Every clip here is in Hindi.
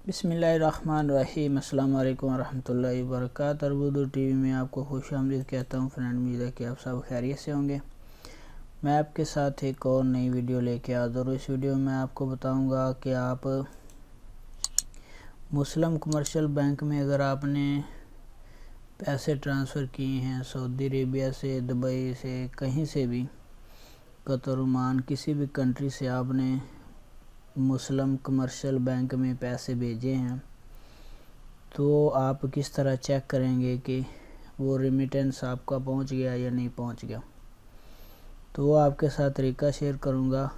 बिस्मिल्लाहिर्रहमानिर्रहीम। अस्सलाम वालेकुम रहमतुल्लाहि व बरकातहू। अर्बुदो टीवी में आपको खुशामदीद कहता हूँ। फ्रेंड, उम्मीद है कि आप सब खैरियत से होंगे। मैं आपके साथ एक और नई वीडियो लेके हाज़िर हूँ। इस वीडियो में आपको बताऊंगा कि आप मुस्लिम कमर्शियल बैंक में अगर आपने पैसे ट्रांसफ़र किए हैं सऊदी अरेबिया से, दुबई से, कहीं से भी, कतर, ओमान, किसी भी कंट्री से आपने मुस्लिम कमर्शियल बैंक में पैसे भेजे हैं, तो आप किस तरह चेक करेंगे कि वो रेमिटेंस आपका पहुंच गया या नहीं पहुंच गया। तो वो आपके साथ तरीका शेयर करूंगा।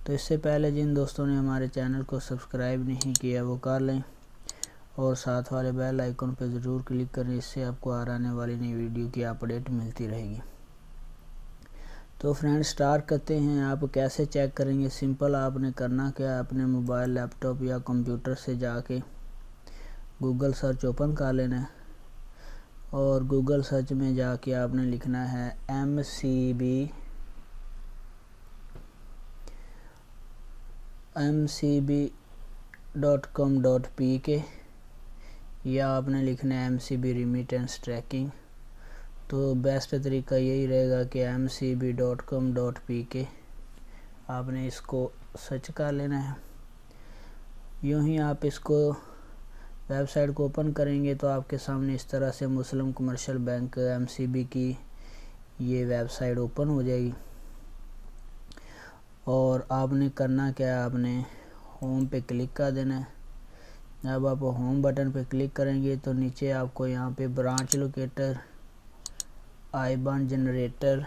तो इससे पहले जिन दोस्तों ने हमारे चैनल को सब्सक्राइब नहीं किया वो कर लें और साथ वाले बेल आइकन पर ज़रूर क्लिक करें। इससे आपको आने वाली नई वीडियो की अपडेट मिलती रहेगी। तो फ्रेंड, स्टार्ट करते हैं। आप कैसे चेक करेंगे? सिंपल आपने करना क्या है, अपने मोबाइल, लैपटॉप या कंप्यूटर से जाके गूगल सर्च ओपन कर लेना है और गूगल सर्च में जाके आपने लिखना है mcb.com.pk या आपने लिखना है MCB रेमिटेंस ट्रैकिंग। तो बेस्ट तरीका यही रहेगा कि mcb.com.pk आपने इसको सर्च कर लेना है। यूँ ही आप इसको वेबसाइट को ओपन करेंगे तो आपके सामने इस तरह से मुस्लिम कमर्शियल बैंक MCB की ये वेबसाइट ओपन हो जाएगी। और आपने करना क्या है, आपने होम पे क्लिक कर देना है। जब आप होम बटन पे क्लिक करेंगे तो नीचे आपको यहाँ पे ब्रांच लोकेटर, आईबान जनरेटर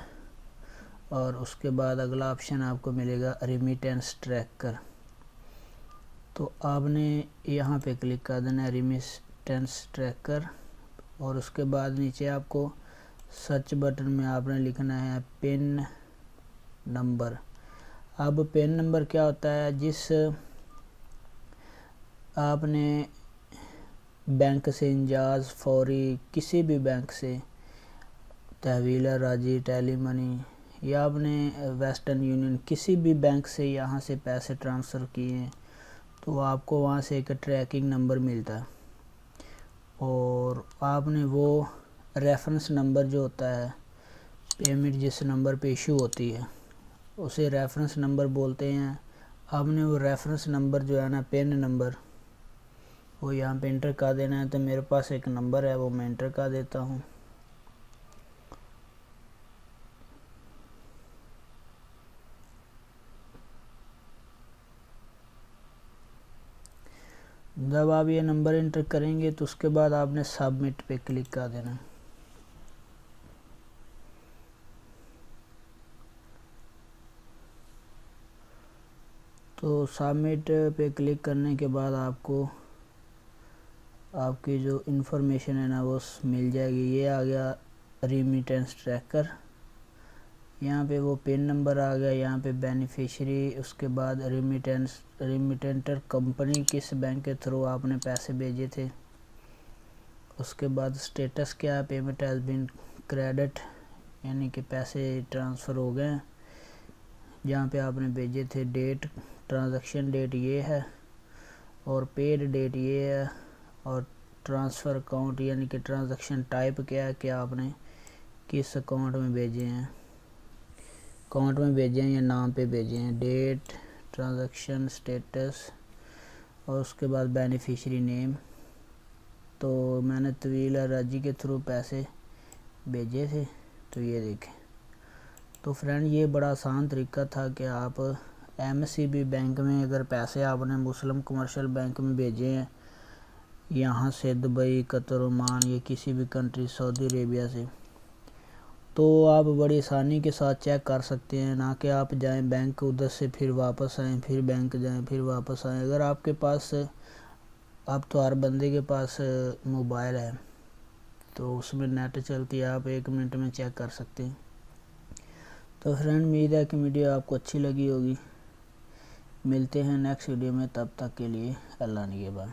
और उसके बाद अगला ऑप्शन आपको मिलेगा रेमिटेंस ट्रैकर। तो आपने यहाँ पे क्लिक कर देना है रेमिटेंस ट्रैकर और उसके बाद नीचे आपको सर्च बटन में आपने लिखना है पिन नंबर। अब पिन नंबर क्या होता है? जिस आपने बैंक से इंजाज, फौरी, किसी भी बैंक से तहवीला, राजी, टेली मनी या आपने वेस्टर्न यूनियन, किसी भी बैंक से यहाँ से पैसे ट्रांसफ़र किए हैं तो आपको वहाँ से एक ट्रैकिंग नंबर मिलता है और आपने वो रेफरेंस नंबर जो होता है, पेमेंट जिस नंबर पे इशू होती है उसे रेफरेंस नंबर बोलते हैं। आपने वो रेफरेंस नंबर जो है ना, पिन नंबर, वो यहाँ पे इंटर कर देना है। तो मेरे पास एक नंबर है, वो मैं इंटर कर देता हूँ। जब आप ये नंबर इंटर करेंगे तो उसके बाद आपने सबमिट पे क्लिक कर देना। तो सबमिट पे क्लिक करने के बाद आपको आपकी जो इन्फॉर्मेशन है ना वो मिल जाएगी। ये आ गया रेमिटेंस ट्रैकर, यहाँ पे वो पिन नंबर आ गया, यहाँ पे बेनिफिशियरी, उसके बाद रेमिटेंटर कंपनी, किस बैंक के थ्रू आपने पैसे भेजे थे, उसके बाद स्टेटस क्या है, पेमेंट हैज़ बीन क्रेडिट, यानी कि पैसे ट्रांसफ़र हो गए हैं जहाँ पे आपने भेजे थे। डेट, ट्रांजैक्शन डेट ये है और पेड डेट ये है और ट्रांसफ़र अकाउंट यानी कि ट्रांजैक्शन टाइप क्या है, क्या आपने किस अकाउंट में भेजे हैं, अकाउंट में भेजे हैं या नाम पे भेजे हैं, डेट, ट्रांजैक्शन स्टेटस और उसके बाद बेनिफिशियरी नेम। तो मैंने तवीला राजी के थ्रू पैसे भेजे थे, तो ये देखें। तो फ्रेंड, ये बड़ा आसान तरीका था कि आप MCB बैंक में अगर पैसे आपने मुस्लिम कमर्शियल बैंक में भेजे हैं यहाँ से, दुबई, कतर, ओमान या किसी भी कंट्री, सऊदी अरेबिया से, तो आप बड़ी आसानी के साथ चेक कर सकते हैं। ना कि आप जाएं बैंक, उधर से फिर वापस आएँ, फिर बैंक जाएं, फिर वापस आएँ। अगर आपके पास, अब तो हर बंदे के पास मोबाइल है तो उसमें नेट चलती है, आप 1 मिनट में चेक कर सकते हैं। तो फ्रेंड, उम्मीद है कि वीडियो आपको अच्छी लगी होगी। मिलते हैं नेक्स्ट वीडियो में, तब तक के लिए अल्लाह निगहबान।